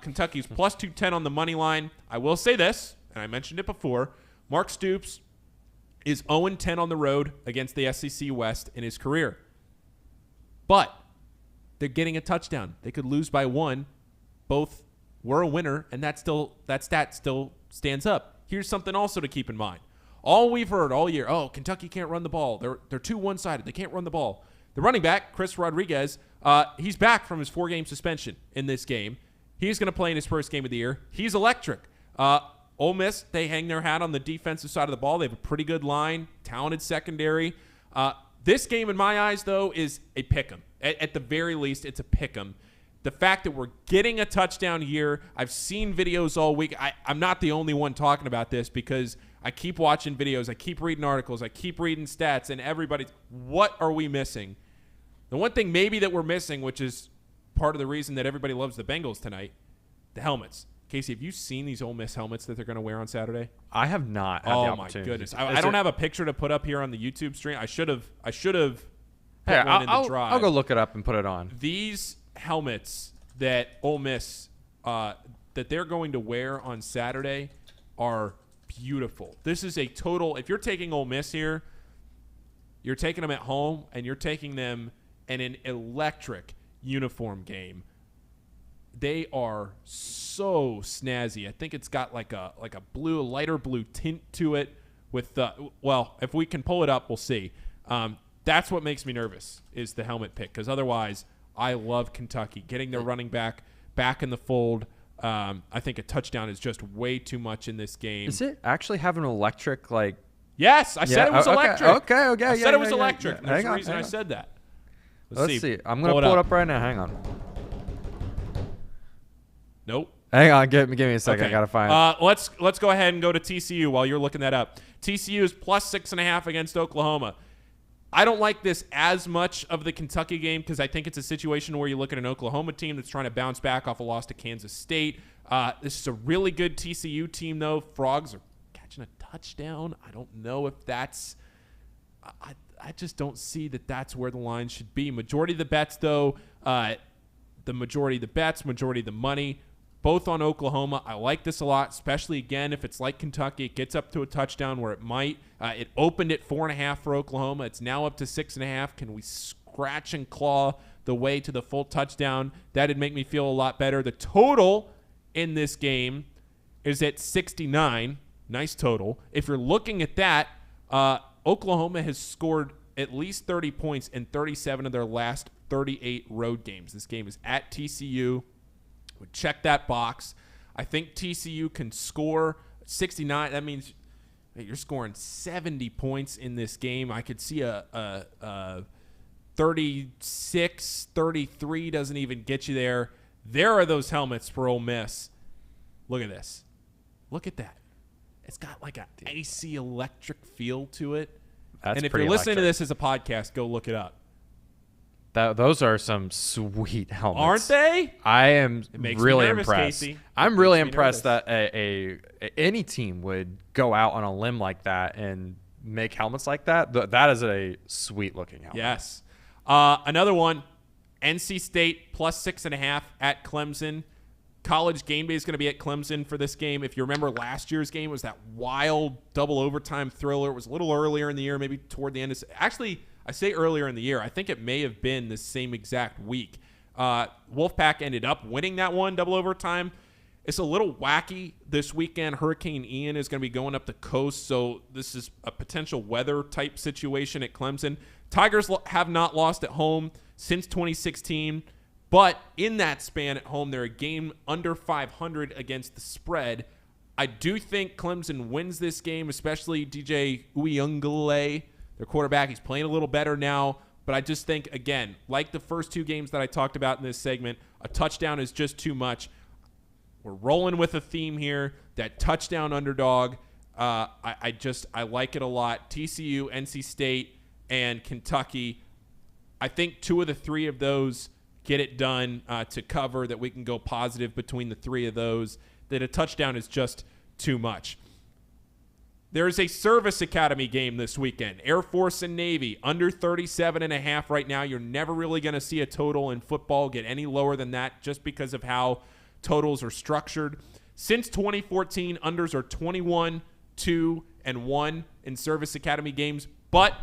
Kentucky's +210 on the money line. I will say this, and I mentioned it before, Mark Stoops is 0-10 on the road against the SEC West in his career. But they're getting a touchdown. They could lose by 1. Both were a winner, and that stat still stands up. Here's something also to keep in mind. All we've heard all year, Kentucky can't run the ball. They're too one-sided. They can't run the ball. The running back, Chris Rodriguez, he's back from his 4-game suspension in this game. He's going to play in his first game of the year. He's electric. Ole Miss, they hang their hat on the defensive side of the ball. They have a pretty good line, talented secondary. This game, in my eyes, though, is a pick'em. At the very least, it's a pick'em. The fact that we're getting a touchdown here, I've seen videos all week. I'm not the only one talking about this because I keep watching videos. I keep reading articles. I keep reading stats, and everybody's, what are we missing? The one thing maybe that we're missing, which is part of the reason that everybody loves the Bengals tonight, the helmets. Casey, have you seen these Ole Miss helmets that they're going to wear on Saturday? I have not had the opportunity. My goodness. I don't have a picture to put up here on the YouTube stream. I should have put one in the drive. I'll go look it up and put it on. These helmets that Ole Miss that they're going to wear on Saturday are beautiful. This is a total. If you're taking Ole Miss here, you're taking them at home, and you're taking them in an electric uniform game. They are so snazzy. I think it's got like a blue, lighter blue tint to it. With if we can pull it up, we'll see. That's what makes me nervous is the helmet pick, because otherwise, I love Kentucky getting their running back in the fold. I think a touchdown is just way too much in this game. Is it actually have an electric like? Yes, I said it was electric. Okay. I said it was electric. There's a reason I said that. Let's see. I'm going to pull it up right now. Hang on. Nope. Hang on. Give me a second. Okay. I got to find it. Let's go ahead and go to TCU while you're looking that up. TCU is +6.5 against Oklahoma. I don't like this as much of the Kentucky game because I think it's a situation where you look at an Oklahoma team that's trying to bounce back off a loss to Kansas State. This is a really good TCU team, though. Frogs are catching a touchdown. I don't know if that's I just don't see that that's where the line should be. Majority of the bets, though, majority of the money, both on Oklahoma. I like this a lot, especially, again, if it's like Kentucky. It gets up to a touchdown where it might. It opened at 4.5 for Oklahoma. It's now up to 6.5. Can we scratch and claw the way to the full touchdown? That'd make me feel a lot better. The total in this game is at 69. Nice total. If you're looking at that, Oklahoma has scored at least 30 points in 37 of their last 38 road games. This game is at TCU. Would check that box. I think TCU can score 69. That means you're scoring 70 points in this game. I could see a 36, 33 doesn't even get you there. There are those helmets for Ole Miss. Look at this. Look at that. It's got like an icy electric feel to it. That's and if pretty you're listening to electric. this as a podcast, go look it up. Those are some sweet helmets, aren't they? I am really nervous, impressed. Casey. I'm really impressed that any team would go out on a limb like that and make helmets like that. That is a sweet looking helmet. Yes. Another one, NC State +6.5 at Clemson. College game day is going to be at Clemson for this game. If you remember last year's game, it was that wild double overtime thriller. It was a little earlier in the year, maybe toward the end. Actually, I say earlier in the year. I think it may have been the same exact week. Wolfpack ended up winning that one, double overtime. It's a little wacky this weekend. Hurricane Ian is going to be going up the coast, so this is a potential weather-type situation at Clemson. Tigers have not lost at home since 2016, but in that span at home, they're a game under 500 against the spread. I do think Clemson wins this game, especially DJ Uyunglele, their quarterback. He's playing a little better now, but I just think, again, like the first two games that I talked about in this segment, a touchdown is just too much. We're rolling with a theme here, that touchdown underdog. I like it a lot. TCU, NC State, and Kentucky. I think two of the three of those get it done to cover, that we can go positive between the three of those, that a touchdown is just too much. There's a service academy game this weekend. Air Force and Navy, under 37.5 right now. You're never really going to see a total in football get any lower than that just because of how totals are structured. Since 2014, unders are 21, 2, and 1 in service academy games, but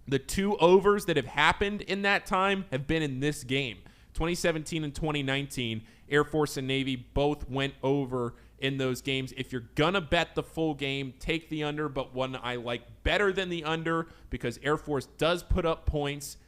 the two overs that have happened in that time have been in this game. 2017 and 2019, Air Force and Navy both went over in those games. If you're going to bet the full game, take the under, but one I like better than the under because Air Force does put up points.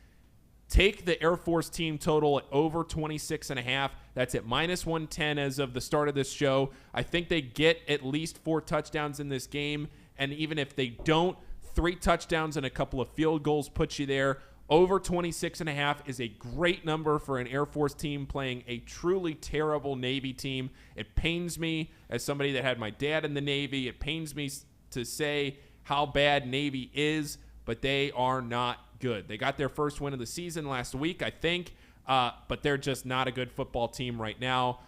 Take the Air Force team total at over 26.5. That's at -110 as of the start of this show. I think they get at least 4 touchdowns in this game, and even if they don't, 3 touchdowns and a couple of field goals put you there. Over 26.5 is a great number for an Air Force team playing a truly terrible Navy team. It pains me as somebody that had my dad in the Navy. It pains me to say how bad Navy is, but they are not good. They got their first win of the season last week, I think, but they're just not a good football team right now.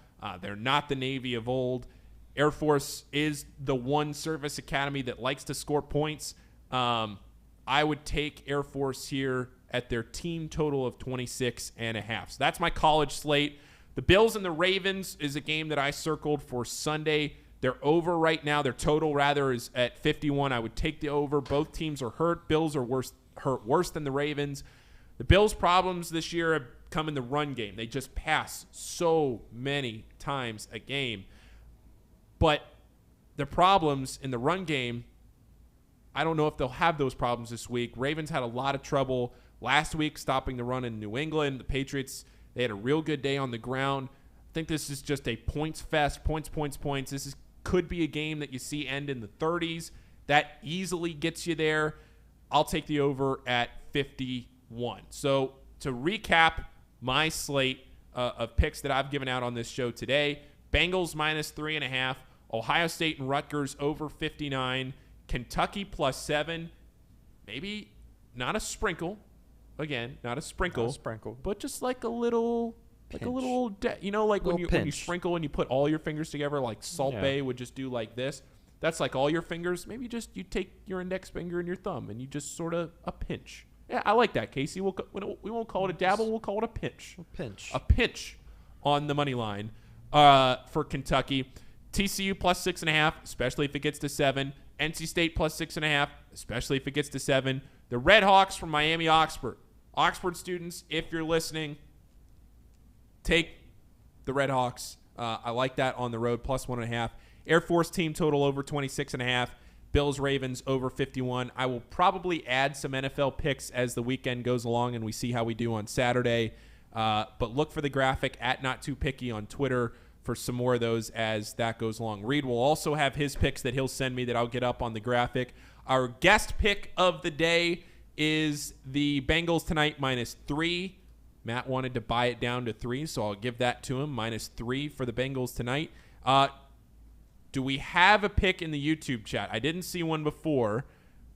They're not the Navy of old. Air Force is the one service academy that likes to score points. I would take Air Force here at their team total of 26.5. So that's my college slate. The Bills and the Ravens is a game that I circled for Sunday. They're over right now. Their total, rather, is at 51. I would take the over. Both teams are hurt. Bills are hurt worse than the Ravens. The Bills' problems this year have come in the run game. They just pass so many times a game. But the problems in the run game, I don't know if they'll have those problems this week. Ravens had a lot of trouble last week stopping the run in New England. The Patriots, they had a real good day on the ground. I think this is just a points fest, points. This could be a game that you see end in the 30s. That easily gets you there. I'll take the over at 51. So to recap my slate of picks that I've given out on this show today, Bengals minus 3.5, Ohio State and Rutgers over 59, Kentucky plus 7, maybe not a sprinkle. Again, not a sprinkle, but just like a little, pinch. like a little, like when you sprinkle and you put all your fingers together, like Salt Bae would just do like this. That's like all your fingers. Maybe just you take your index finger and your thumb and you just sort of a pinch. Yeah, I like that, Casey. We won't call it a dabble. We'll call it a pinch. A pinch on the money line for Kentucky. TCU plus 6.5, especially if it gets to 7. NC State plus 6.5, especially if it gets to 7. The Red Hawks from Miami Oxford. Oxford students, if you're listening, take the Red Hawks. I like that on the road, plus 1.5. Air Force team total over 26.5. Bills Ravens over 51. I will probably add some NFL picks as the weekend goes along and we see how we do on Saturday. But look for the graphic at Not Too Picky on Twitter for some more of those as that goes along. Reed will also have his picks that he'll send me that I'll get up on the graphic. Our guest pick of the day is the Bengals tonight minus 3. Matt wanted to buy it down to 3, so I'll give that to him. Minus 3 for the Bengals tonight. Do we have a pick in the YouTube chat? I didn't see one before.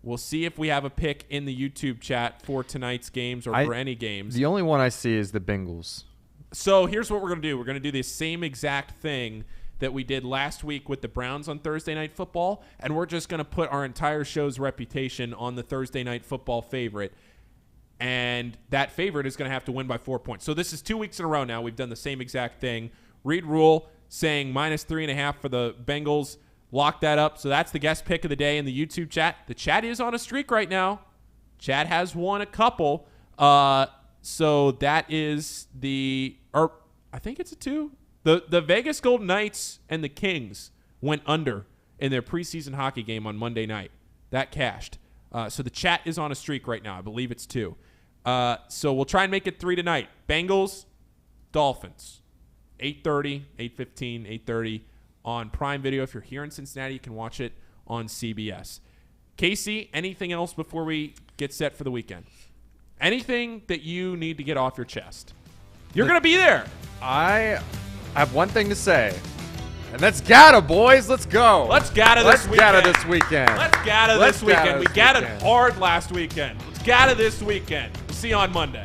We'll see if we have a pick in the YouTube chat for tonight's games or for any games. The only one I see is the Bengals. So here's what we're going to do. We're going to do the same exact thing that we did last week with the Browns on Thursday Night Football, and we're just going to put our entire show's reputation on the Thursday Night Football favorite, and that favorite is going to have to win by 4 points. So this is 2 weeks in a row now. We've done the same exact thing. Reed Rule saying minus 3.5 for the Bengals. Lock that up. So that's the guest pick of the day in the YouTube chat. The chat is on a streak right now. Chat has won a couple. So that is I think it's a 2. The Vegas Golden Knights and the Kings went under in their preseason hockey game on Monday night. That cashed. So the chat is on a streak right now. I believe it's 2. So we'll try and make it 3 tonight. Bengals, Dolphins. 8:30, 8:15, 8:30 on Prime Video. If you're here in Cincinnati, you can watch it on CBS. Casey, anything else before we get set for the weekend? Anything that you need to get off your chest? You're going to be there. I have one thing to say, and that's Gatta, boys. Let's go. Let's Gatta this weekend. Let's Gatta this weekend. Let's Gatta this weekend. We gatted hard last weekend. Let's Gatta this weekend. We'll see you on Monday.